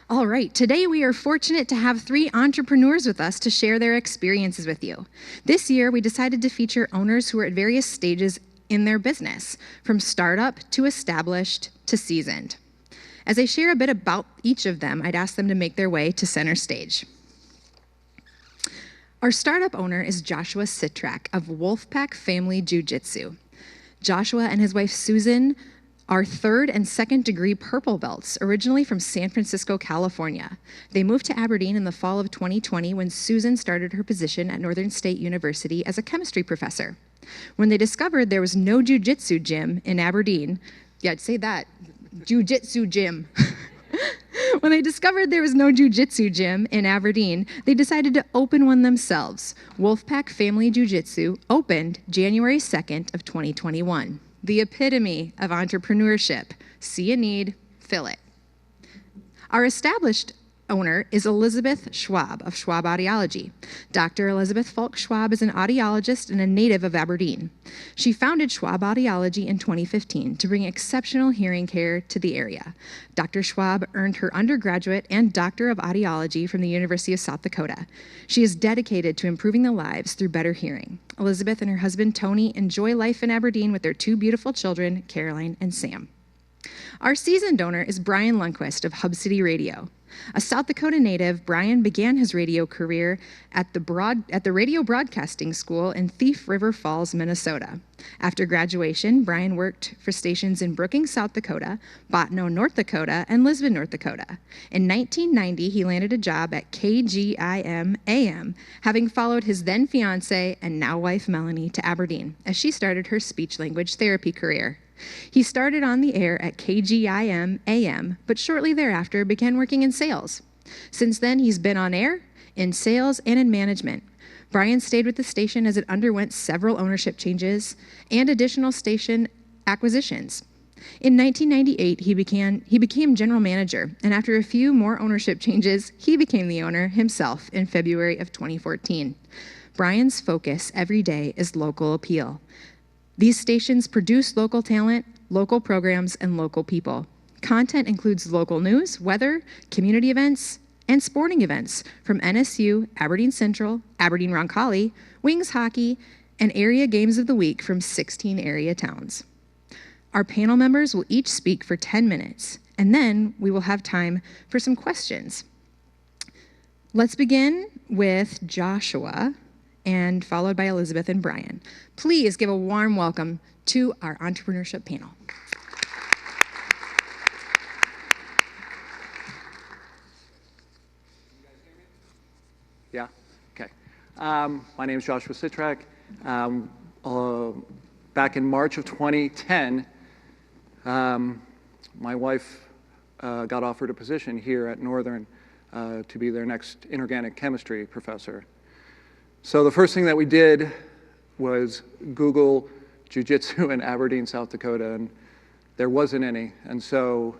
All right, today we are fortunate to have 3 entrepreneurs with us to share their experiences with you. This year, we decided to feature owners who are at various stages in their business, from startup to established to seasoned. As I share a bit about each of them, I'd ask them to make their way to center stage. Our startup owner is Joshua Citrak of Wolfpack Family Jiujitsu. Joshua and his wife Susan are 3rd and 2nd degree purple belts, originally from San Francisco, California. They moved to Aberdeen in the fall of 2020 when Susan started her position at Northern State University as a chemistry professor. When they discovered there was no jiu-jitsu gym in Aberdeen, yeah, I'd say that, jiu-jitsu gym. When they discovered there was no jiu-jitsu gym in Aberdeen, they decided to open one themselves. Wolfpack Family Jiujitsu opened January 2nd of 2021. The epitome of entrepreneurship. See a need, fill it. Our established owner is Elizabeth Schwab of Schwab Audiology. Dr. Elizabeth Falk Schwab is an audiologist and a native of Aberdeen. She founded Schwab Audiology in 2015 to bring exceptional hearing care to the area. Dr. Schwab earned her undergraduate and Doctor of Audiology from the University of South Dakota. She is dedicated to improving the lives through better hearing. Elizabeth and her husband Tony enjoy life in Aberdeen with their 2 beautiful children, Caroline and Sam. Our seasoned owner is Brian Lundquist of Hub City Radio. A South Dakota native, Brian began his radio career at the Radio Broadcasting School in Thief River Falls, Minnesota. After graduation, Brian worked for stations in Brookings, South Dakota, Bottineau, North Dakota, and Lisbon, North Dakota. In 1990, he landed a job at KGIM AM, having followed his then fiancée and now wife Melanie to Aberdeen as she started her speech language therapy career. He started on the air at KGIM AM, but shortly thereafter began working in sales. Since then, he's been on air, in sales, and in management. Brian stayed with the station as it underwent several ownership changes and additional station acquisitions. In 1998, he became general manager, and after a few more ownership changes, he became the owner himself in February of 2014. Brian's focus every day is local appeal. These stations produce local talent, local programs, and local people. Content includes local news, weather, community events, and sporting events from NSU, Aberdeen Central, Aberdeen Roncalli, Wings Hockey, and area games of the week from 16 area towns. Our panel members will each speak for 10 minutes, and then we will have time for some questions. Let's begin with Joshua, and followed by Elizabeth and Brian. Please give a warm welcome to our entrepreneurship panel. Yeah, okay. My name is Joshua Citrak. Back in March of 2010, my wife got offered a position here at Northern to be their next inorganic chemistry professor. So the first thing that we did was Google Jiu-Jitsu in Aberdeen, South Dakota, and there wasn't any. And so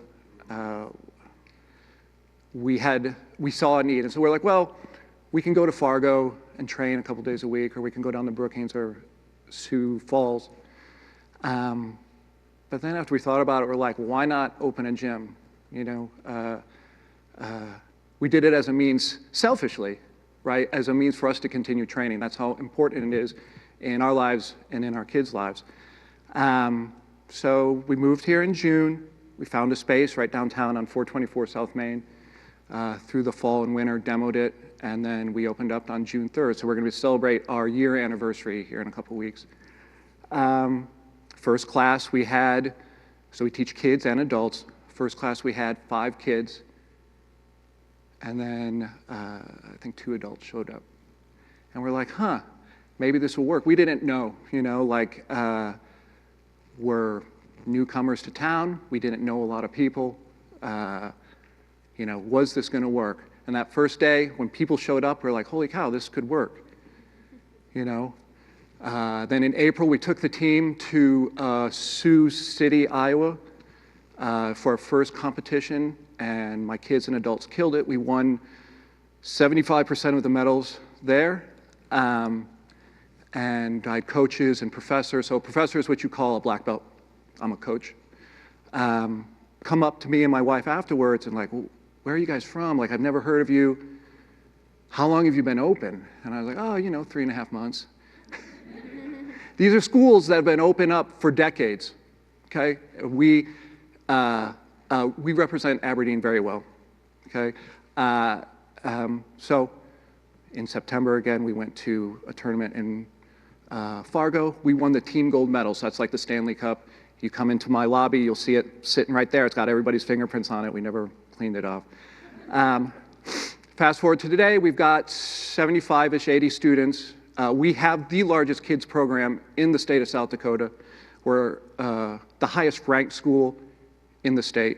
we saw a need. And so we're like, well, we can go to Fargo and train a couple days a week, or we can go down to Brookings or Sioux Falls. But then after we thought about it, we're like, why not open a gym? You know, we did it as a means, selfishly, right, as a means for us to continue training. That's how important it is in our lives and in our kids' lives. So we moved here in June. We found a space right downtown on 424 South Main. Through the fall and winter, demoed it, and then we opened up on June 3rd. So we're going to celebrate our year anniversary here in a couple weeks. First class we had, so we teach kids and adults. First class we had 5 kids. And then I think 2 adults showed up. And we're like, huh, maybe this will work. We didn't know, you know, like we're newcomers to town. We didn't know a lot of people. You know, was this going to work? And that first day when people showed up, we're like, holy cow, this could work, you know. Then in April, we took the team to Sioux City, Iowa for our first competition. And my kids and adults killed it. We won 75% of the medals there. And I had coaches and professors. So professor is what you call a black belt. I'm a coach. Come up to me and my wife afterwards and like, well, where are you guys from? Like, I've never heard of you. How long have you been open? And I was like, oh, 3.5 months. These are schools that have been open up for decades, okay? We represent Aberdeen very well, okay? So in September, again, we went to a tournament in Fargo. We won the team gold medal, so that's like the Stanley Cup. You come into my lobby, you'll see it sitting right there. It's got everybody's fingerprints on it. We never cleaned it off. Fast forward to today, we've got 75-ish, 80 students. We have the largest kids program in the state of South Dakota. We're the highest ranked school in the state.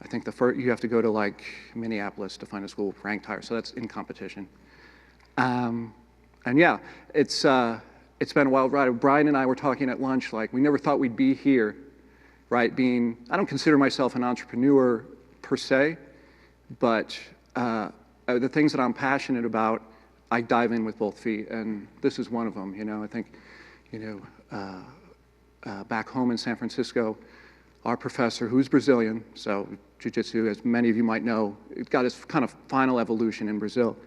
I think you have to go to like Minneapolis to find a school ranked higher, so that's in competition. And yeah, it's been a wild ride. Brian and I were talking at lunch, like we never thought we'd be here, right? I don't consider myself an entrepreneur per se, but the things that I'm passionate about, I dive in with both feet, and this is one of them. I think, back home in San Francisco, our professor, who's Brazilian, so jiu-jitsu, as many of you might know, it got its kind of final evolution in Brazil.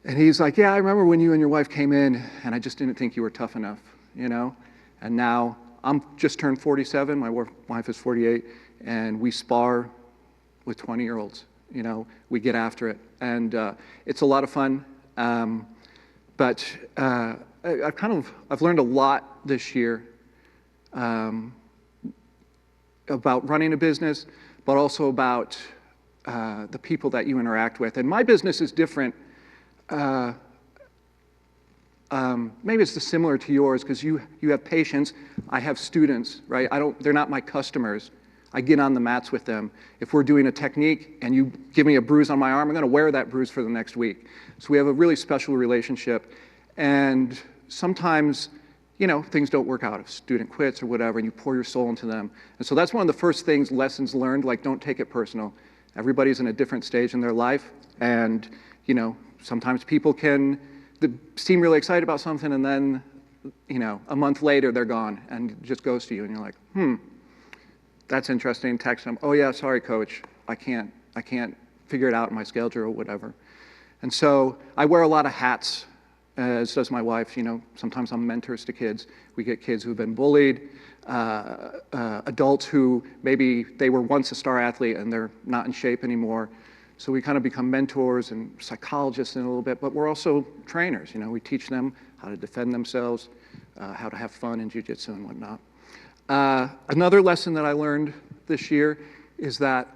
And he's like, yeah, I remember when you and your wife came in, and I just didn't think you were tough enough, And now I'm just turned 47, my wife is 48, and we spar with 20-year-olds. We get after it, and it's a lot of fun. But I've learned a lot this year about running a business, but also about the people that you interact with. And my business is different. Maybe it's similar to yours because you have patients. I have students, right? They're not my customers. I get on the mats with them. If we're doing a technique and you give me a bruise on my arm, I'm going to wear that bruise for the next week. So we have a really special relationship. And sometimes, things don't work out. If a student quits or whatever, and you pour your soul into them. And so that's one of the first lessons learned, like don't take it personal. Everybody's in a different stage in their life. And, sometimes people can seem really excited about something and then, a month later they're gone and it just goes to you and you're like, that's interesting. Text them, oh yeah, sorry coach, I can't figure it out in my schedule or whatever. And so I wear a lot of hats, as does my wife. Sometimes I'm mentors to kids. We get kids who've been bullied, adults who maybe they were once a star athlete and they're not in shape anymore. So we kind of become mentors and psychologists in a little bit, but we're also trainers. We teach them how to defend themselves, how to have fun in jiu-jitsu and whatnot. Another lesson that I learned this year is that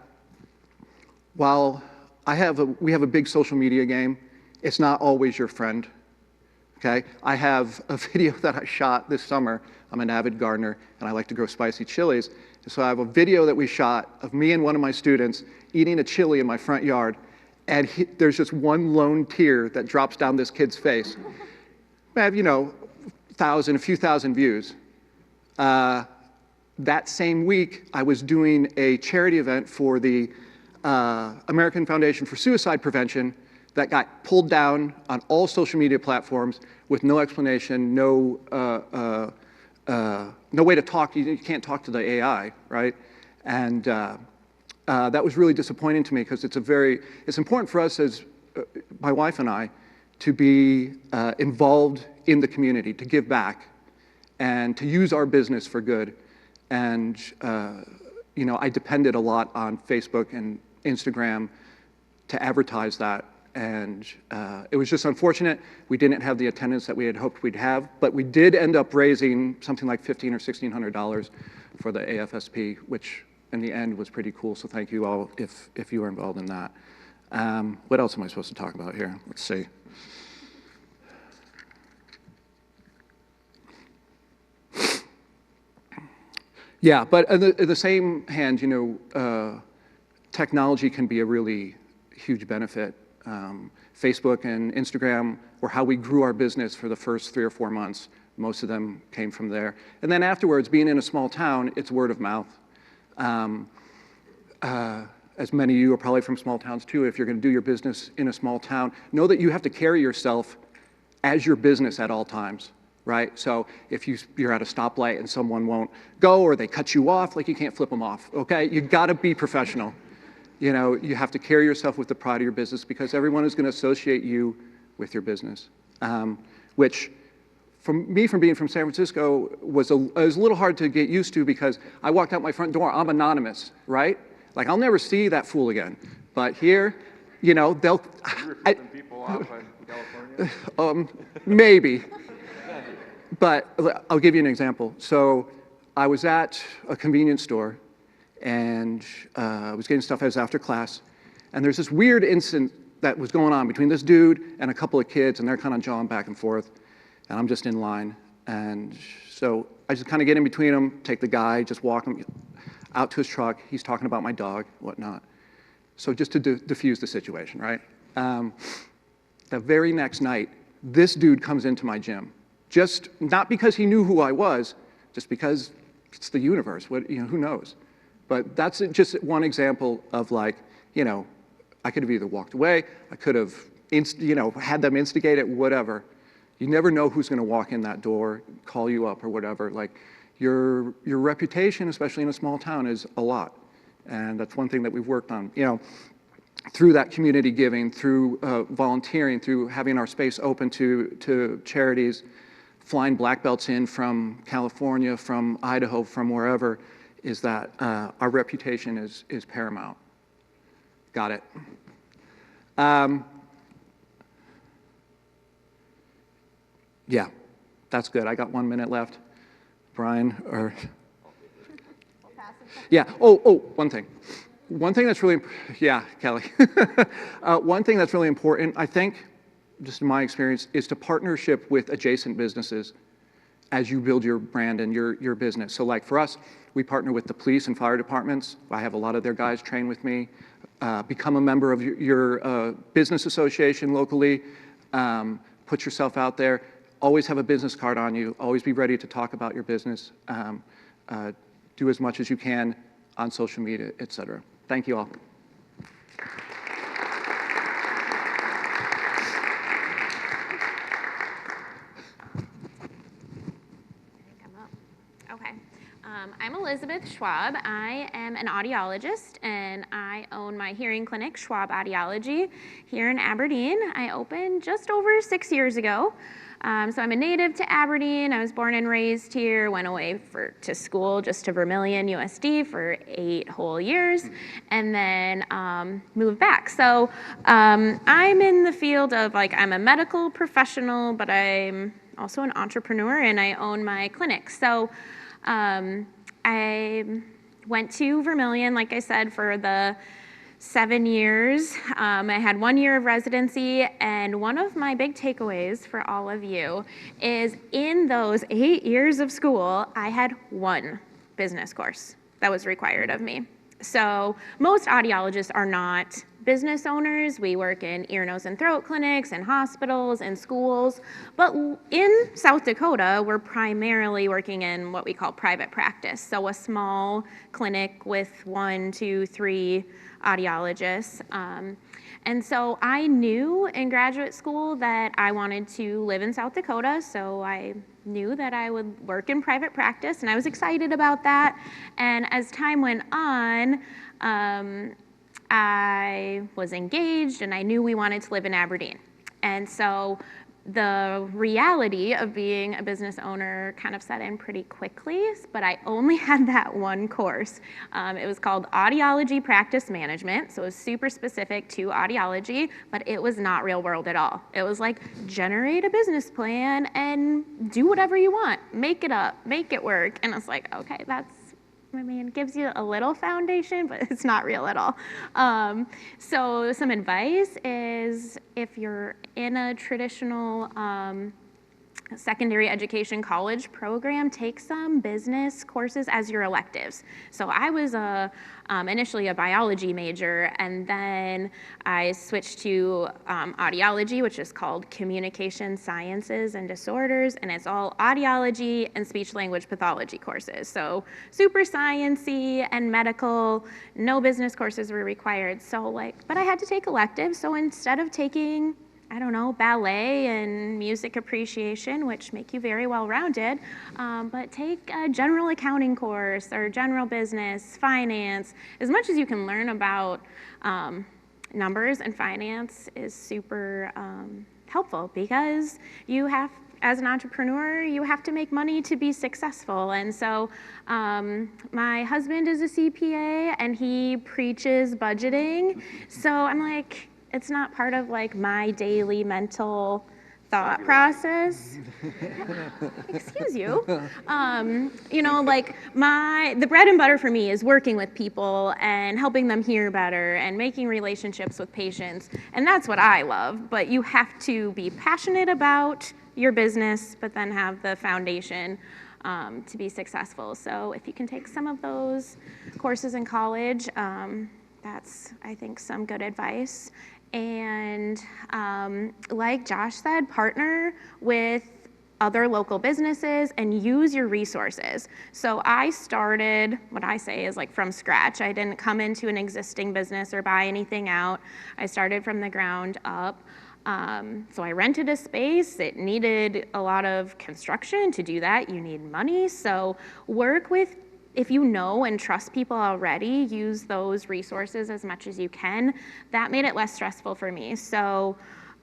while we have a big social media game, it's not always your friend, okay? I have a video that I shot this summer. I'm an avid gardener, and I like to grow spicy chilies. So I have a video that we shot of me and one of my students eating a chili in my front yard, and there's just one lone tear that drops down this kid's face. I have, a few thousand views. That same week, I was doing a charity event for the American Foundation for Suicide Prevention that got pulled down on all social media platforms with no explanation, no way to talk. You can't talk to the AI, right? And that was really disappointing to me because it's important for us as my wife and I to be involved in the community, to give back, and to use our business for good. And I depended a lot on Facebook and Instagram to advertise that. And it was just unfortunate. We didn't have the attendance that we had hoped we'd have, but we did end up raising something like $1,500 or $1,600 for the AFSP, which in the end was pretty cool. So thank you all if you were involved in that. What else am I supposed to talk about here? Let's see. Yeah, but at the same hand, technology can be a really huge benefit. Facebook and Instagram were how we grew our business for the first 3 or 4 months. Most of them came from there. And then afterwards, being in a small town, it's word of mouth. As many of you are probably from small towns too, if you're going to do your business in a small town, know that you have to carry yourself as your business at all times. Right? So if you're at a stoplight and someone won't go or they cut you off, like you can't flip them off, okay? You gotta be professional. You know, you have to carry yourself with the pride of your business because everyone is going to associate you with your business, which from being from San Francisco was a little hard to get used to because I walked out my front door, I'm anonymous, right? Like, I'll never see that fool again. But here, you know, they'll... You were flipping people off in California? Maybe. But I'll give you an example. So I was at a convenience store, and I was getting stuff. I was after class, and there's this weird incident that was going on between this dude and a couple of kids, and they're kind of jawing back and forth, and I'm just in line. And so I just kind of get in between them, take the guy, just walk him out to his truck. He's talking about my dog, whatnot. So just to diffuse the situation, right? The very next night, this dude comes into my gym. Just not because he knew who I was, just because it's the universe. What, you know, who knows? But that's just one example of, like, you know, I could have either walked away, I could have, had them instigate it, whatever. You never know who's going to walk in that door, call you up or whatever. Like, your reputation, especially in a small town, is a lot. And that's one thing that we've worked on, you know, through that community giving, through volunteering, through having our space open to charities, flying black belts in from California, from Idaho, from wherever, is that our reputation is paramount. Got it. Yeah, that's good. I got 1 minute left. Brian, or... Yeah, one thing. One thing that's really, yeah, Kelly. One thing that's really important, I think, just in my experience, is to partnership with adjacent businesses as you build your brand and your business. So like for us, we partner with the police and fire departments. I have a lot of their guys train with me. Become a member of your business association locally. Put yourself out there. Always have a business card on you. Always be ready to talk about your business. Do as much as you can on social media, etc. Thank you all. Okay. I'm Elizabeth Schwab. I am an audiologist, and I own my hearing clinic, Schwab Audiology, here in Aberdeen. I opened just over 6 years ago. So I'm a native to Aberdeen. I was born and raised here, went away to school just to Vermilion, USD for 8 whole years, and then moved back. So I'm in the field of, like, I'm a medical professional, but I'm also an entrepreneur, and I own my clinic. So I went to Vermilion, like I said, for the 7 years. I had 1 year of residency, and one of my big takeaways for all of you is in those 8 years of school, I had 1 business course that was required of me. So most audiologists are not business owners. We work in ear, nose, and throat clinics and hospitals and schools. But in South Dakota, we're primarily working in what we call private practice. So a small clinic with 1, 2, 3 audiologists. And so I knew in graduate school that I wanted to live in South Dakota, so I knew that I would work in private practice, and I was excited about that. And as time went on, I was engaged, and I knew we wanted to live in Aberdeen. And so the reality of being a business owner kind of set in pretty quickly, but I only had that 1 course. It was called Audiology Practice Management, so it was super specific to audiology, but it was not real world at all. It was like, generate a business plan and do whatever you want. Make it up, make it work. And I was like, okay, it gives you a little foundation, but it's not real at all. So some advice is, if you're in a traditional secondary education college program, take some business courses as your electives. So I was initially a biology major, and then I switched to audiology, which is called Communication Sciences and Disorders, and it's all audiology and speech-language pathology courses. So super science-y and medical, no business courses were required. So but I had to take electives, so instead of taking I don't know, ballet and music appreciation, which make you very well-rounded, but take a general accounting course or general business, finance. As much as you can learn about numbers and finance is super helpful, because you have, as an entrepreneur, you have to make money to be successful. And so my husband is a CPA and he preaches budgeting. So I'm like, it's not part of like my daily mental thought process. Excuse you. You know, like the bread and butter for me is working with people and helping them hear better and making relationships with patients. And that's what I love. But you have to be passionate about your business, but then have the foundation to be successful. So if you can take some of those courses in college, that's, I think, some good advice. And like Josh said, partner with other local businesses and use your resources. So I started, what I say is like from scratch. I didn't come into an existing business or buy anything out. I started from the ground up. So I rented a space. It needed a lot of construction. To do that, you need money. So work with, if you know and trust people already, use those resources as much as you can. That made it less stressful for me. So,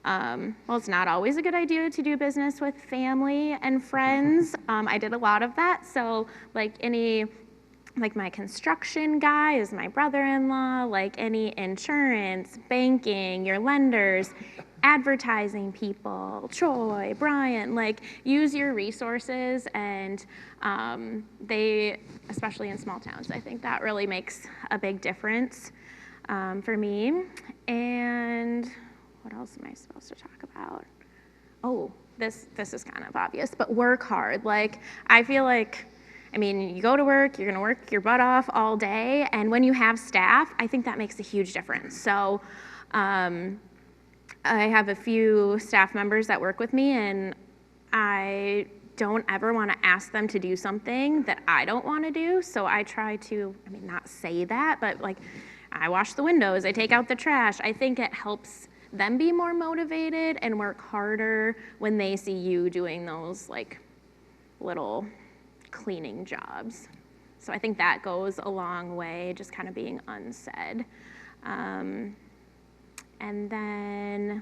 well, it's not always a good idea to do business with family and friends. I did a lot of that. So like my construction guy is my brother-in-law, like any insurance, banking, your lenders, advertising people, Troy, Brian, like use your resources, and they, especially in small towns, I think that really makes a big difference for me. And what else am I supposed to talk about? Oh, this is kind of obvious, but work hard. Like, I feel like, I mean, you go to work, you're gonna work your butt off all day, and when you have staff, I think that makes a huge difference. So I have a few staff members that work with me, and I don't ever want to ask them to do something that I don't want to do. So I try to, I mean, not say that, but like, I wash the windows, I take out the trash. I think it helps them be more motivated and work harder when they see you doing those like little cleaning jobs. So I think that goes a long way, just kind of being unsaid. And then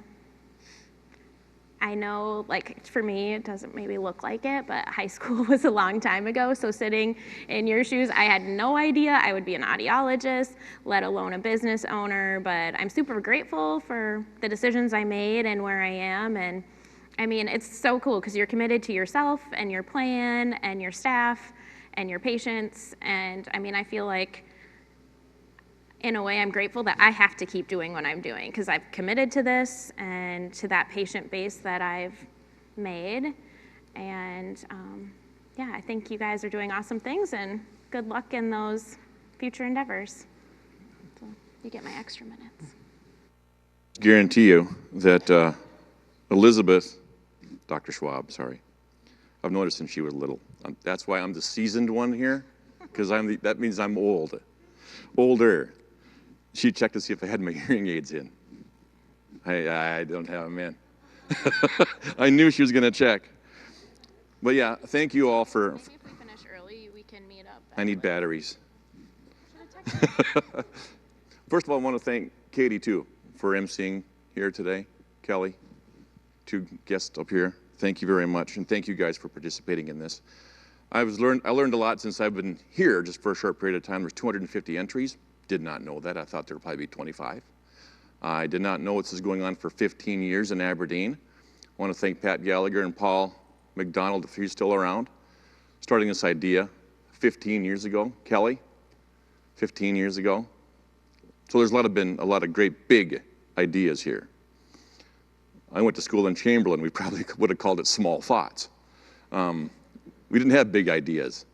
I know, like, for me, it doesn't maybe look like it, but high school was a long time ago. So sitting in your shoes, I had no idea I would be an audiologist, let alone a business owner. But I'm super grateful for the decisions I made and where I am. And I mean, it's so cool because you're committed to yourself and your plan and your staff and your patients. And I mean, I feel like, in a way, I'm grateful that I have to keep doing what I'm doing because I've committed to this and to that patient base that I've made. And yeah, I think you guys are doing awesome things, and good luck in those future endeavors. So you get my extra minutes. Guarantee you that Elizabeth, Dr. Schwab, sorry, I've noticed since she was little. That's why I'm the seasoned one here, because that means I'm older. She checked to see if I had my hearing aids in. I don't have them in. I knew she was going to check. But yeah, thank you all for... Maybe if we finish early, we can meet up. I need batteries. First of all, I want to thank Katie, too, for emceeing here today. Kelly, two guests up here. Thank you very much, and thank you guys for participating in this. I learned a lot since I've been here, just for a short period of time. There's 250 entries. Did not know that. I thought there would probably be 25. I did not know this is going on for 15 years in Aberdeen. I want to thank Pat Gallagher and Paul McDonald, if he's still around, starting this idea 15 years ago. Kelly, 15 years ago. So there's been a lot of great big ideas here. I went to school in Chamberlain. We probably would have called it small thoughts. We didn't have big ideas.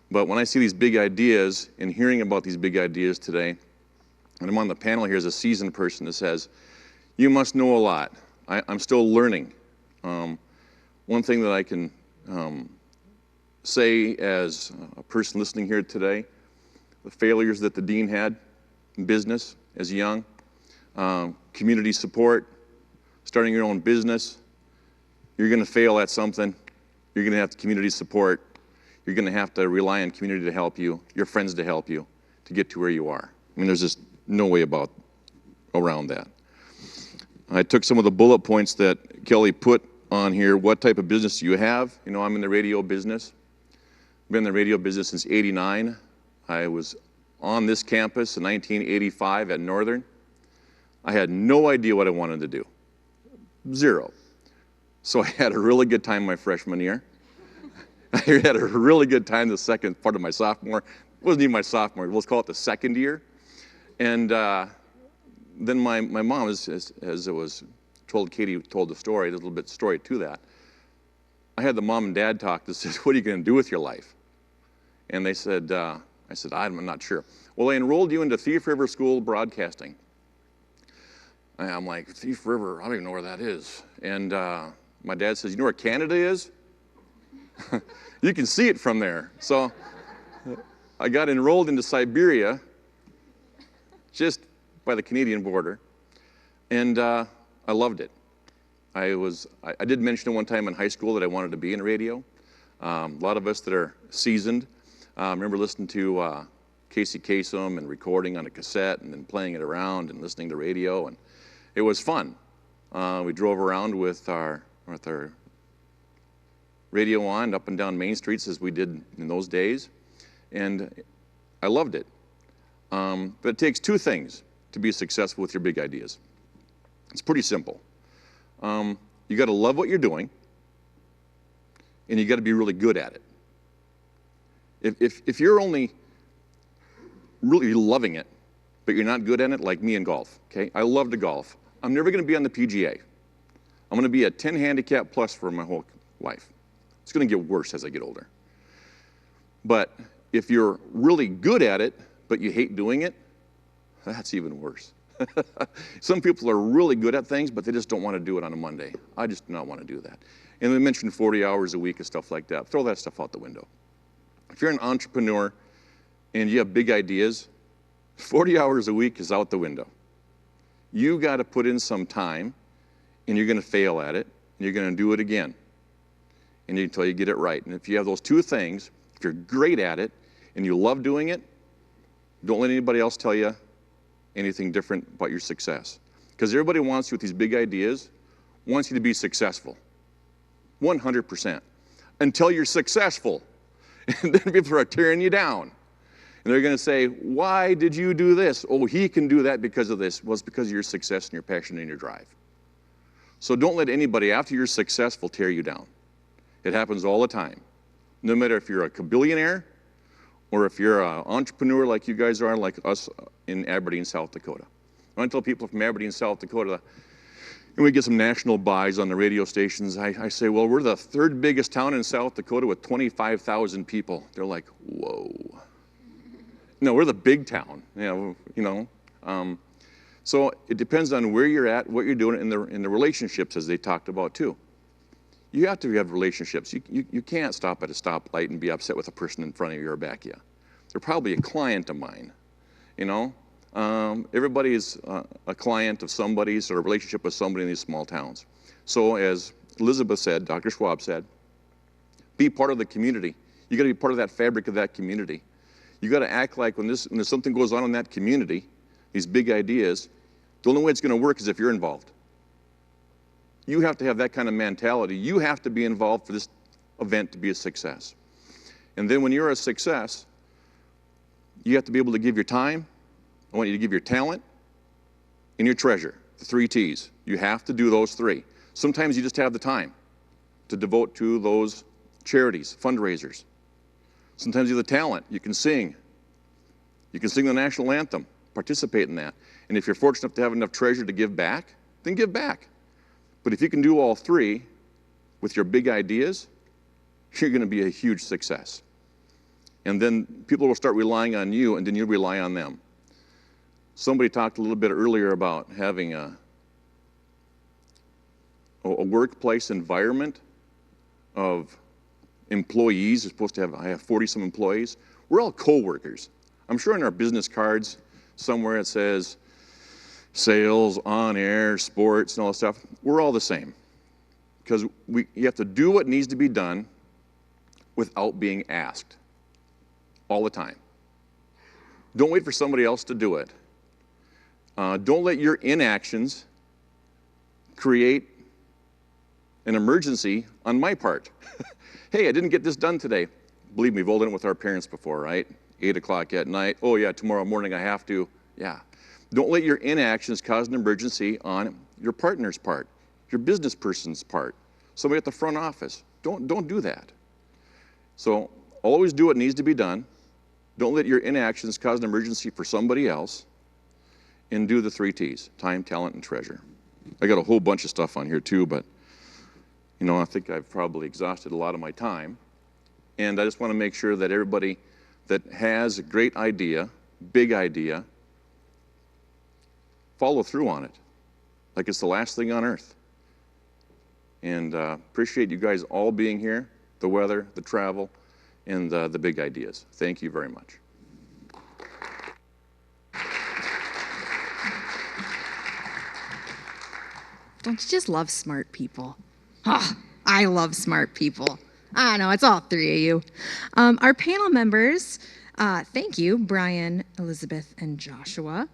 But when I see these big ideas and hearing about these big ideas today, and I'm on the panel here as a seasoned person that says, you must know a lot. I'm still learning. One thing that I can say as a person listening here today, the failures that the dean had in business as young, community support, starting your own business, you're going to fail at something. You're going to have community support. You're going to have to rely on community to help you, your friends to help you, to get to where you are. I mean, there's just no way around that. I took some of the bullet points that Kelly put on here. What type of business do you have? You know, I'm in the radio business. I've been in the radio business since '89. I was on this campus in 1985 at Northern. I had no idea what I wanted to do. Zero. So I had a really good time my freshman year. I had a really good time the second part of my sophomore. It wasn't even my sophomore, let's call it the second year. And then my mom, as it was told, Katie told the story, there's a little bit of story to that. I had the mom and dad talk that said, what are you going to do with your life? And they said, I said, I'm not sure. Well, they enrolled you into Thief River School Broadcasting. And I'm like, Thief River, I don't even know where that is. And my dad says, you know where Canada is? You can see it from there. So I got enrolled into Siberia, just by the Canadian border, and I loved it. I did mention at one time in high school that I wanted to be in radio. A lot of us that are seasoned remember listening to Casey Kasem and recording on a cassette and then playing it around and listening to radio, and it was fun. We drove around with our radio on up and down main streets as we did in those days, and I loved it. But it takes two things to be successful with your big ideas. It's pretty simple. You got to love what you're doing, and you got to be really good at it. If you're only really loving it, but you're not good at it, like me in golf, okay? I love to golf. I'm never going to be on the PGA. I'm going to be a 10 handicap plus for my whole life. It's going to get worse as I get older. But if you're really good at it, but you hate doing it, that's even worse. Some people are really good at things, but they just don't want to do it on a Monday. I just do not want to do that. And we mentioned 40 hours a week and stuff like that. Throw that stuff out the window. If you're an entrepreneur and you have big ideas, 40 hours a week is out the window. You got to put in some time, and you're going to fail at it, and you're going to do it again until you get it right. And if you have those two things, if you're great at it and you love doing it, don't let anybody else tell you anything different about your success. Because everybody wants you with these big ideas, wants you to be successful. 100%. Until you're successful. And then people are tearing you down. And they're going to say, why did you do this? Oh, he can do that because of this. Well, it's because of your success and your passion and your drive. So don't let anybody, after you're successful, tear you down. It happens all the time. No matter if you're a billionaire or if you're an entrepreneur like you guys are, like us in Aberdeen, South Dakota. When I tell people from Aberdeen, South Dakota, and we get some national buys on the radio stations, I say, well, we're the third biggest town in South Dakota with 25,000 people. They're like, whoa. No, we're the big town, you know. So it depends on where you're at, what you're doing in the relationships, as they talked about too. You have to have relationships. You can't stop at a stoplight and be upset with a person in front of you or back of you. They're probably a client of mine, you know. Everybody is a client of somebody's or a relationship with somebody in these small towns. So as Elizabeth said, Dr. Schwab said, be part of the community. You got to be part of that fabric of that community. You got to act like when there's something goes on in that community, these big ideas, the only way it's going to work is if you're involved. You have to have that kind of mentality. You have to be involved for this event to be a success. And then when you're a success, you have to be able to give your time. I want you to give your talent and your treasure, the 3 T's. You have to do those 3. Sometimes you just have the time to devote to those charities, fundraisers. Sometimes you have the talent. You can sing. You can sing the national anthem, participate in that. And if you're fortunate enough to have enough treasure to give back, then give back. But if you can do all 3 with your big ideas, you're going to be a huge success. And then people will start relying on you, and then you'll rely on them. Somebody talked a little bit earlier about having a workplace environment of employees. You're supposed to have, I have 40-some employees. We're all co-workers. I'm sure in our business cards somewhere it says, sales, on air, sports, and all that stuff, we're all the same. Because you have to do what needs to be done without being asked all the time. Don't wait for somebody else to do it. Don't let your inactions create an emergency on my part. Hey, I didn't get this done today. Believe me, we've all done it with our parents before, right? 8 o'clock at night. Oh yeah, tomorrow morning I have to. Yeah. Don't let your inactions cause an emergency on your partner's part, your business person's part, somebody at the front office. Don't do that. So always do what needs to be done. Don't let your inactions cause an emergency for somebody else. And do the 3 T's, time, talent, and treasure. I got a whole bunch of stuff on here too, but I think I've probably exhausted a lot of my time. And I just want to make sure that everybody that has a great idea, big idea, follow through on it like it's the last thing on earth. And appreciate you guys all being here, the weather, the travel, and the big ideas. Thank you very much. Don't you just love smart people? Oh, I love smart people. I know, it's all 3 of you. Our panel members, thank you, Brian, Elizabeth, and Joshua.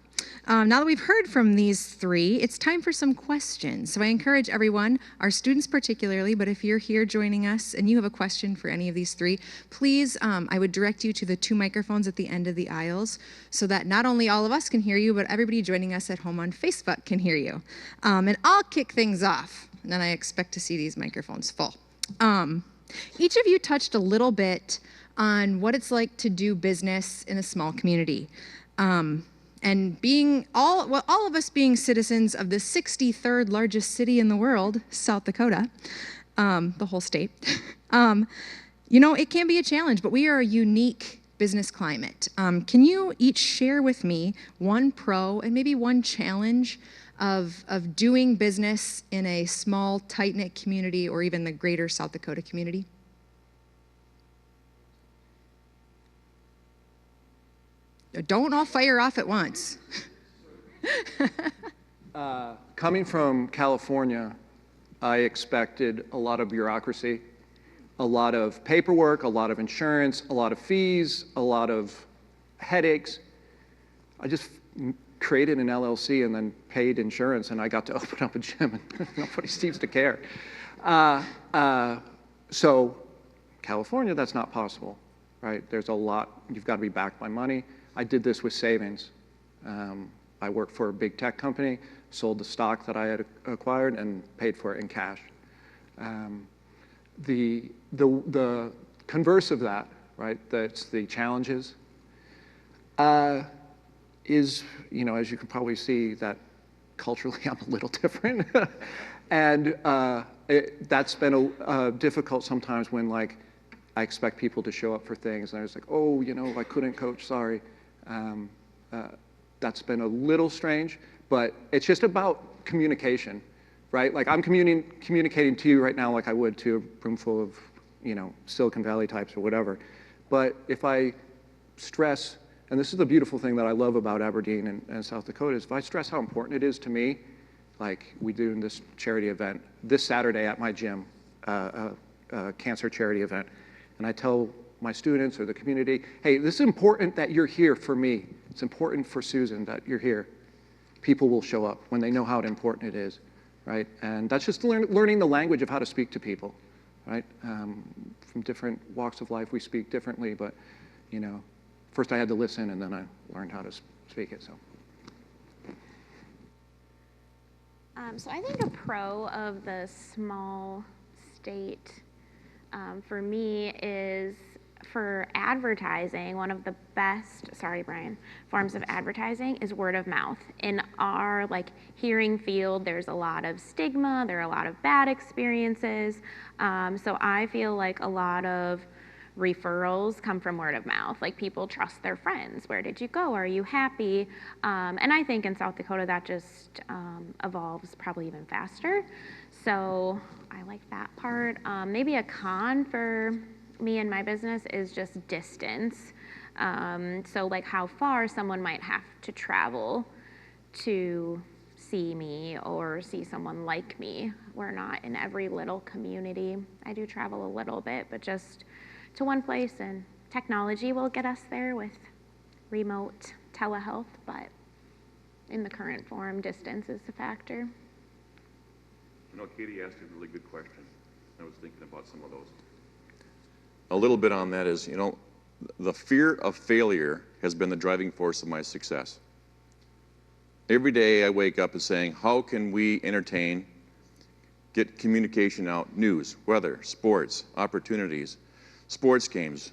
Now that we've heard from these 3, it's time for some questions. So I encourage everyone, our students particularly, but if you're here joining us and you have a question for any of these 3, please, I would direct you to the 2 microphones at the end of the aisles so that not only all of us can hear you, but everybody joining us at home on Facebook can hear you. And I'll kick things off, and then I expect to see these microphones full. Each of you touched a little bit on what it's like to do business in a small community. And being all of us being citizens of the 63rd largest city in the world, South Dakota, the whole state, it can be a challenge, but we are a unique business climate. Can you each share with me one pro and maybe one challenge of doing business in a small, tight-knit community or even the greater South Dakota community? Don't all fire off at once. Coming from California, I expected a lot of bureaucracy, a lot of paperwork, a lot of insurance, a lot of fees, a lot of headaches. I just created an LLC and then paid insurance, and I got to open up a gym, and nobody seems to care. So California, that's not possible, right? There's a lot. You've got to be backed by money. I did this with savings. I worked for a big tech company, sold the stock that I had acquired, and paid for it in cash. The converse of that, right? That's the challenges. Is, as you can probably see, that culturally I'm a little different, and that's been difficult sometimes when I expect people to show up for things, and I was like, oh, I couldn't coach, sorry. That's been a little strange, but it's just about communication, right? Like I'm communicating to you right now like I would to a room full of, Silicon Valley types or whatever. But if I stress, and this is the beautiful thing that I love about Aberdeen and South Dakota, is if I stress how important it is to me, like we do in this charity event, this Saturday at my gym, cancer charity event, and I tell my students or the community, hey, this is important that you're here for me. It's important for Susan that you're here. People will show up when they know how important it is, right? And that's just learning the language of how to speak to people, right? From different walks of life, we speak differently, but, first I had to listen and then I learned how to speak it, so. So I think a pro of the small state for me is for advertising, one of the best, sorry Brian, forms of advertising is word of mouth. In our hearing field, there's a lot of stigma, there are a lot of bad experiences. So I feel like a lot of referrals come from word of mouth. People trust their friends. Where did you go? Are you happy? And I think in South Dakota that just evolves probably even faster. So I like that part. Maybe a con for me and my business is just distance. So how far someone might have to travel to see me or see someone like me. We're not in every little community. I do travel a little bit, but just to one place, and technology will get us there with remote telehealth, but in the current form, distance is a factor. You know, Katie asked a really good question. I was thinking about some of those. A little bit on that is, you know, the fear of failure has been the driving force of my success. Every day I wake up and saying, how can we entertain, get communication out, news, weather, sports, opportunities, sports games.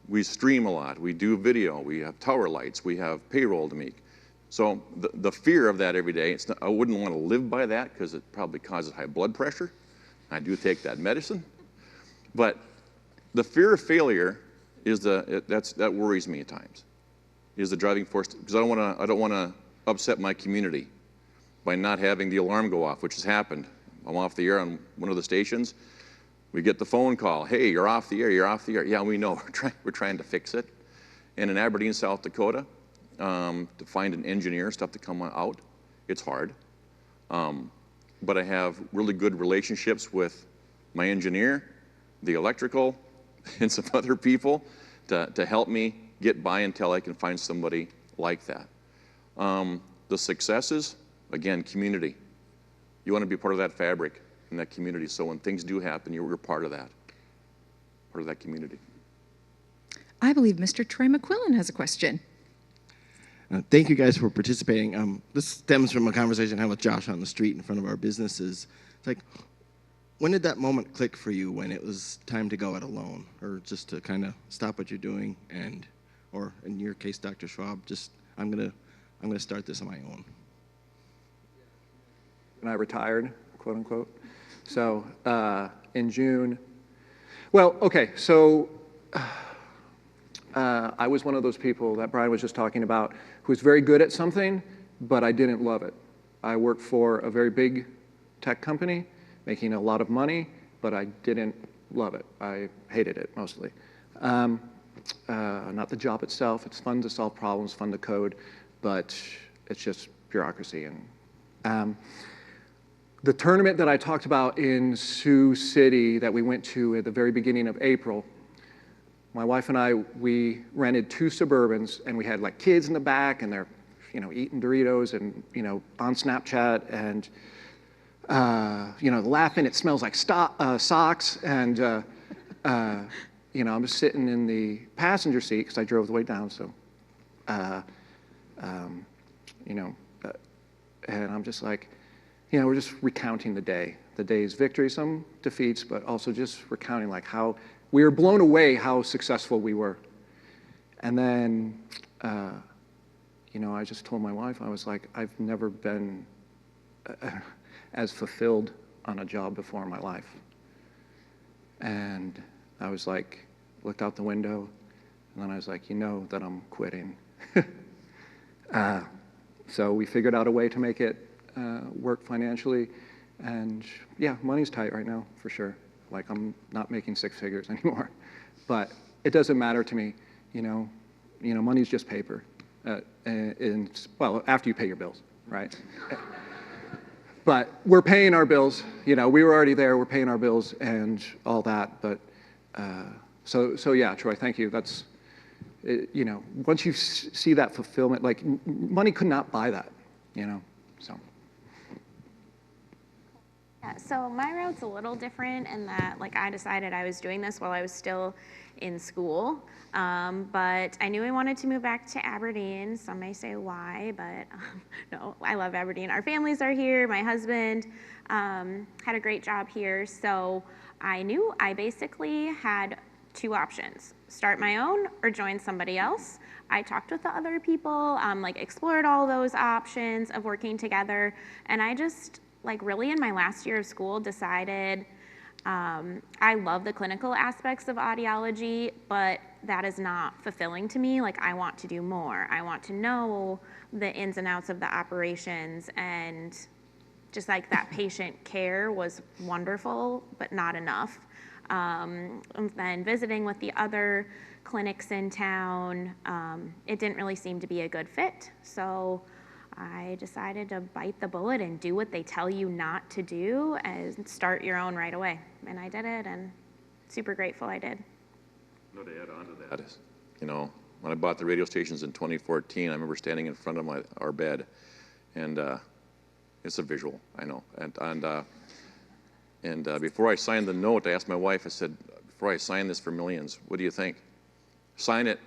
We stream a lot, we do video, we have tower lights, we have payroll to make. So the fear of that every day, I wouldn't want to live by that because it probably causes high blood pressure. I do take that medicine. But the fear of failure is that worries me at times, is the driving force, because I don't want to upset my community by not having the alarm go off, which has happened. I'm off the air on one of the stations. We get the phone call, hey, you're off the air, you're off the air. Yeah, we know, we're trying to fix it. And in Aberdeen, South Dakota, to find an engineer, stuff to come out, it's hard. But I have really good relationships with my engineer, the electrical, and some other people to help me get by until I can find somebody like that. The successes, again, community. You want to be part of that fabric in that community, so when things do happen, you're part of that community. I believe Mr. Troy McQuillan has a question. Thank you guys for participating. This stems from a conversation I had with Josh on the street in front of our businesses. It's like, when did that moment click for you when it was time to go it alone, or just to kind of stop what you're doing and, or in your case, Dr. Schwab, just I'm gonna start this on my own? And I retired, quote unquote. So in June, well, okay, so I was one of those people that Brian was just talking about who was very good at something, but I didn't love it. I worked for a very big tech company, making a lot of money, but I didn't love it. I hated it mostly. Not the job itself. It's fun to solve problems, fun to code, but it's just bureaucracy. And the tournament that I talked about in Sioux City that we went to at the very beginning of April, my wife and I, we rented 2 Suburbans, and we had like kids in the back, and they're, you know, eating Doritos and, you know, on Snapchat, and, you know, laughing. It smells like socks, and, you know, I'm just sitting in the passenger seat because I drove the way down, so, you know, and I'm just like, you know, we're just recounting the day's victory, some defeats, but also just recounting like how we were blown away how successful we were. And then, you know, I just told my wife, I was like, I've never been as fulfilled on a job before in my life. And I was like, looked out the window, and then I was like, you know that I'm quitting. So we figured out a way to make it work financially, and yeah, money's tight right now for sure. Like, I'm not making 6 figures anymore, but it doesn't matter to me. You know, money's just paper, and well, after you pay your bills, right? But we're paying our bills. You know, we were already there. We're paying our bills and all that. But so yeah, Troy, thank you. That's you know, once you see that fulfillment, like money could not buy that. You know, so. Yeah, so my route's a little different in that, like, I decided I was doing this while I was still in school, but I knew I wanted to move back to Aberdeen. Some may say why, but no, I love Aberdeen. Our families are here. My husband had a great job here, so I knew I basically had 2 options: start my own or join somebody else. I talked with the other people, like explored all those options of working together, and I just, like, really in my last year of school decided I love the clinical aspects of audiology, but that is not fulfilling to me. Like, I want to do more. I want to know the ins and outs of the operations, and just like that patient care was wonderful, but not enough. And then visiting with the other clinics in town, it didn't really seem to be a good fit. So I decided to bite the bullet and do what they tell you not to do and start your own right away. And I did it, and super grateful I did. To add on to that, you know, when I bought the radio stations in 2014, I remember standing in front of our bed, and it's a visual, I know. And before I signed the note, I asked my wife, I said, before I sign this for millions, what do you think? Sign it.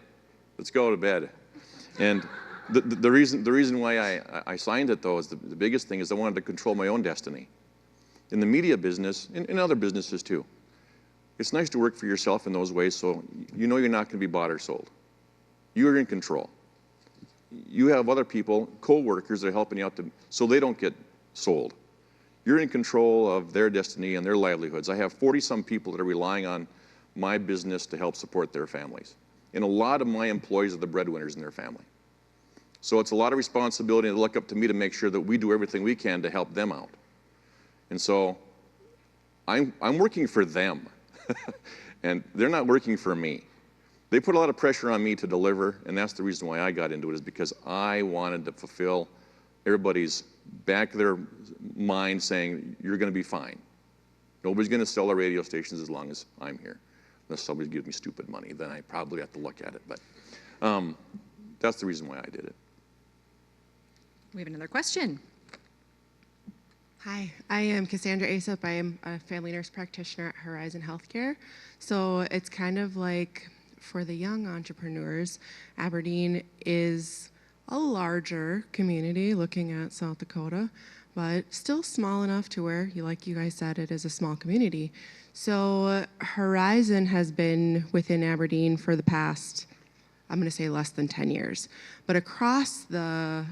Let's go to bed. And the reason why I signed it, though, is the biggest thing is I wanted to control my own destiny. In the media business, in other businesses too, it's nice to work for yourself in those ways so you know you're not going to be bought or sold. You're in control. You have other people, co-workers that are helping you out so they don't get sold. You're in control of their destiny and their livelihoods. I have 40-some people that are relying on my business to help support their families. And a lot of my employees are the breadwinners in their family. So it's a lot of responsibility to look up to me to make sure that we do everything we can to help them out. And so I'm working for them, and they're not working for me. They put a lot of pressure on me to deliver, and that's the reason why I got into it, is because I wanted to fulfill everybody's back of their mind saying, you're going to be fine. Nobody's going to sell our radio stations as long as I'm here. Unless somebody gives me stupid money, then I probably have to look at it. But that's the reason why I did it. We have another question. Hi, I am Cassandra Aesop. I am a family nurse practitioner at Horizon Healthcare. So it's kind of like for the young entrepreneurs, Aberdeen is a larger community looking at South Dakota, but still small enough to where, like you guys said, it is a small community. So Horizon has been within Aberdeen for the past, I'm going to say less than 10 years. But across the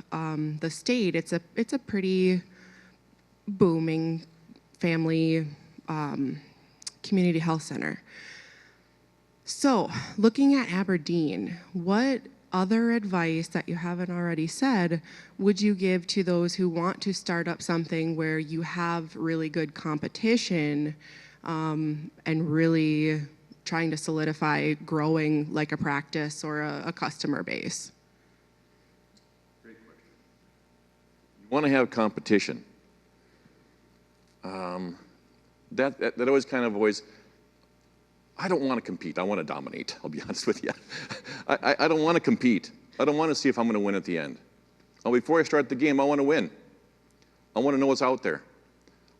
state, it's a pretty booming family community health center. So looking at Aberdeen, what other advice that you haven't already said would you give to those who want to start up something where you have really good competition and really trying to solidify growing like a practice or a customer base? Great question. You want to have competition. That always kind of I don't want to compete. I want to dominate. I'll be honest with you. I don't want to compete. I don't want to see if I'm going to win at the end. Before I start the game, I want to win. I want to know what's out there.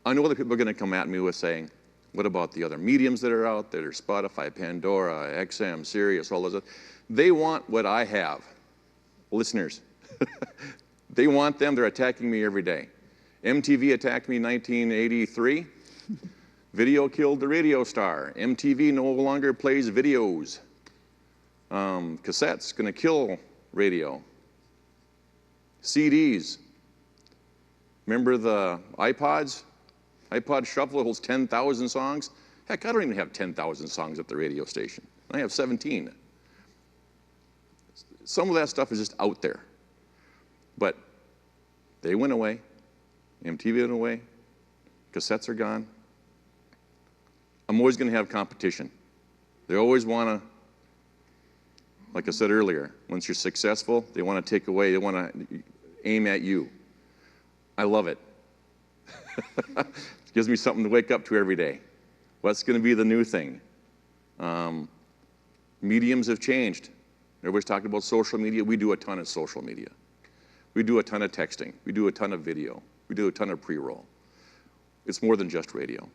I know that people are going to come at me with saying, what about the other mediums that are out there? There's Spotify, Pandora, XM, Sirius, all those other. They want what I have. Listeners. They want them. They're attacking me every day. MTV attacked me in 1983. Video killed the radio star. MTV no longer plays videos. Cassettes going to kill radio. CDs. Remember the iPods? iPod Shuffle holds 10,000 songs. Heck, I don't even have 10,000 songs at the radio station. I have 17. Some of that stuff is just out there. But they went away. MTV went away. Cassettes are gone. I'm always going to have competition. They always want to, like I said earlier, once you're successful, they want to take away, they want to aim at you. I love it. It gives me something to wake up to every day. What's going to be the new thing? Mediums have changed. Everybody's talking about social media. We do a ton of social media. We do a ton of texting. We do a ton of video. We do a ton of pre-roll. It's more than just radio.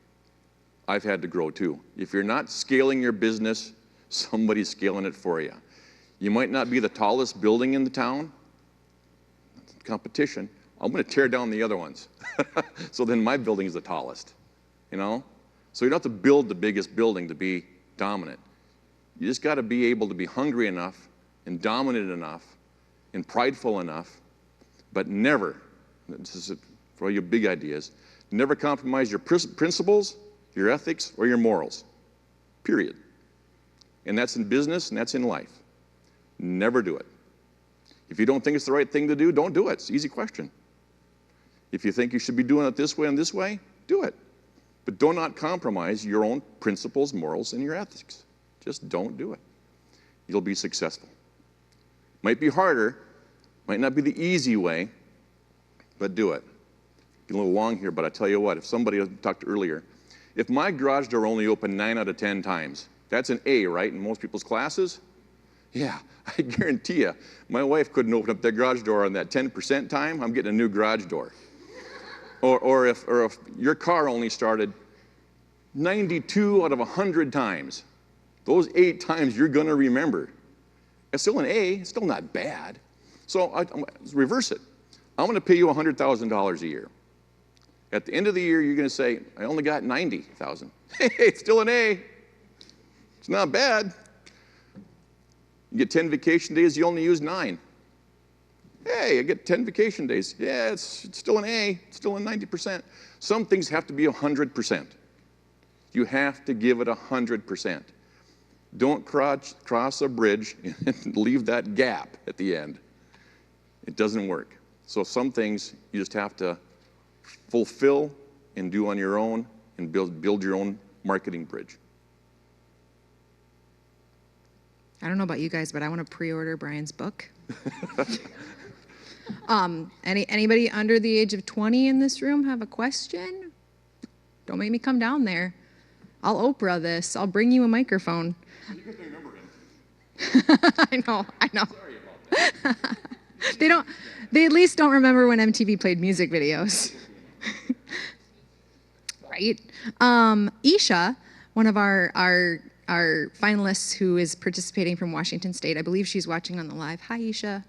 I've had to grow too. If you're not scaling your business, somebody's scaling it for you. You might not be the tallest building in the town. Competition. I'm going to tear down the other ones. So then my building is the tallest, you know? So you don't have to build the biggest building to be dominant. You just got to be able to be hungry enough and dominant enough and prideful enough, but never, this is for all your big ideas, never compromise your principles, your ethics, or your morals, period. And that's in business and that's in life. Never do it. If you don't think it's the right thing to do, don't do it. It's an easy question. If you think you should be doing it this way and this way, do it. But do not compromise your own principles, morals, and your ethics. Just don't do it. You'll be successful. Might be harder, might not be the easy way, but do it. Get a little long here, but I tell you what, if somebody talked earlier, if my garage door only opened 9 out of 10 times, that's an A, right, in most people's classes? Yeah, I guarantee you, my wife couldn't open up that garage door on that 10% time, I'm getting a new garage door. Or if your car only started 92 out of 100 times, those 8 times you're going to remember. It's still an A, it's still not bad. So let's reverse it. I'm going to pay you $100,000 a year. At the end of the year, you're going to say, I only got 90,000. Hey, it's still an A. It's not bad. You get 10 vacation days, you only use 9. Hey, I get 10 vacation days. Yeah, it's still an A, it's still a 90%. Some things have to be 100%. You have to give it 100%. Don't cross a bridge and leave that gap at the end. It doesn't work. So some things you just have to fulfill and do on your own and build your own marketing bridge. I don't know about you guys, but I want to pre-order Brian's book. Anybody under the age of 20 in this room have a question? Don't make me come down there. I'll Oprah this. I'll bring you a microphone. You get their number in. I know. Sorry about that. They at least don't remember when MTV played music videos. Right? Isha, one of our finalists who is participating from Washington State, I believe she's watching on the live. Hi, Isha.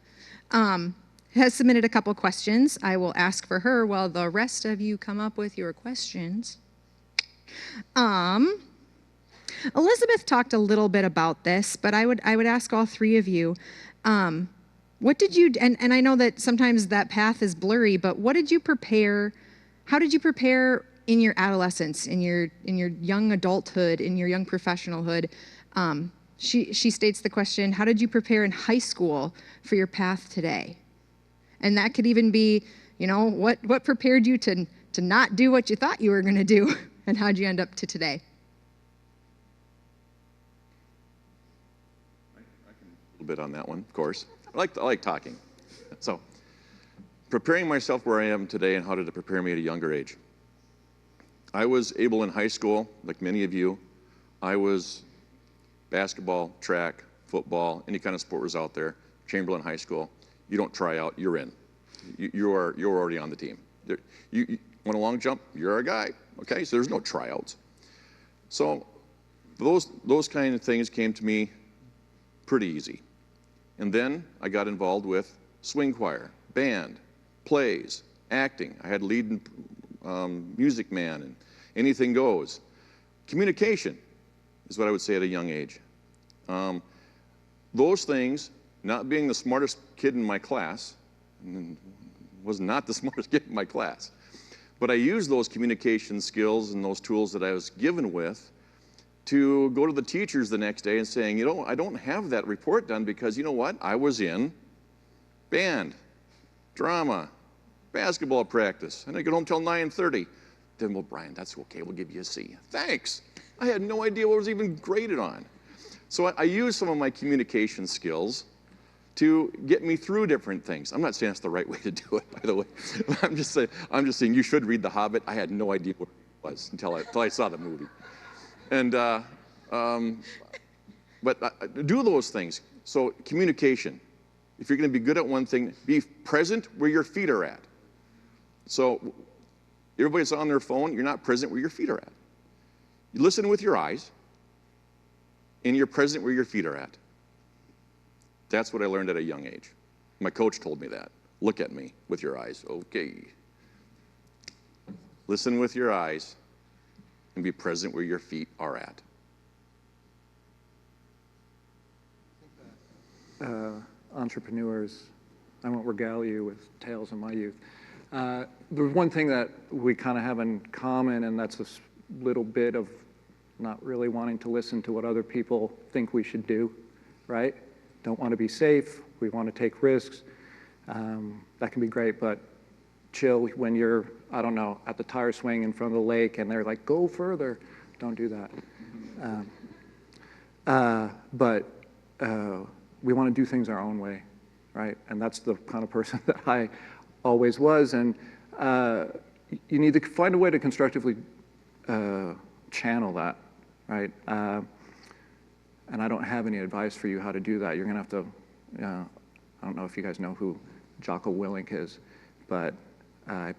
Has submitted a couple questions. I will ask for her while the rest of you come up with your questions. Elizabeth talked a little bit about this, but I would ask all three of you, what did you, and I know that sometimes that path is blurry, but what did you prepare, how did you prepare in your adolescence, in your young adulthood, in your young professionalhood? She states the question, how did you prepare in high school for your path today? And that could even be, what prepared you to not do what you thought you were going to do, and how'd you end up to today? I can a little bit on that one, of course. I like talking. So, preparing myself where I am today and how did it prepare me at a younger age? I was able in high school, like many of you, I was basketball, track, football, any kind of sport was out there, Chamberlain High School. You don't try out, you're in. You're already on the team. You want a long jump? You're our guy. Okay, so there's no tryouts. So those kind of things came to me pretty easy. And then I got involved with swing choir, band, plays, acting. I had lead music man and anything goes. Communication is what I would say at a young age. Those things, not being the smartest kid in my class, was not the smartest kid in my class, but I used those communication skills and those tools that I was given with to go to the teachers the next day and saying, I don't have that report done because you know what? I was in band, drama, basketball practice, and I get home till 9:30. Then, well, Brian, that's okay. We'll give you a C. Thanks. I had no idea what was even graded on. So I used some of my communication skills to get me through different things. I'm not saying that's the right way to do it, by the way. I'm just saying you should read The Hobbit. I had no idea what it was until I saw the movie. And but do those things. So communication. If you're going to be good at one thing, be present where your feet are at. So everybody's on their phone. You're not present where your feet are at. You listen with your eyes, and you're present where your feet are at. That's what I learned at a young age. My coach told me that. Look at me with your eyes. Okay. Listen with your eyes and be present where your feet are at. Entrepreneurs, I won't regale you with tales of my youth. There's one thing that we kind of have in common, and that's a little bit of not really wanting to listen to what other people think we should do, right? Don't want to be safe. We want to take risks. That can be great, but chill when you're, I don't know, at the tire swing in front of the lake and they're like, go further. Don't do that. But we want to do things our own way, right? And that's the kind of person that always was. And you need to find a way to constructively channel that, right? And I don't have any advice for you how to do that. You're gonna have to, I don't know if you guys know who Jocko Willink is, but I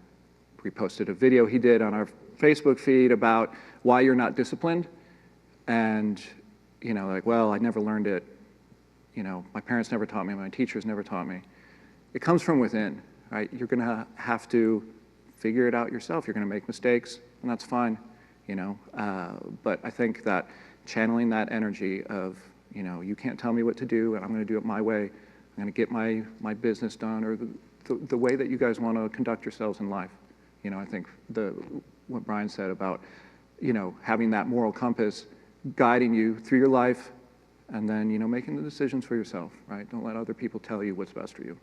reposted a video he did on our Facebook feed about why you're not disciplined. And, you know, like, well, I never learned it. You know, my parents never taught me, my teachers never taught me. It comes from within, right? You're gonna have to figure it out yourself. You're gonna make mistakes, and that's fine, you know. But I think that channeling that energy of, you know, you can't tell me what to do, and I'm gonna do it my way. I'm gonna get my business done, or the way that you guys wanna conduct yourselves in life. You know, I think what Brian said about, you know, having that moral compass guiding you through your life, and then, you know, making the decisions for yourself, right? Don't let other people tell you what's best for you.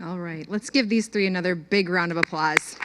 All right, let's give these three another big round of applause.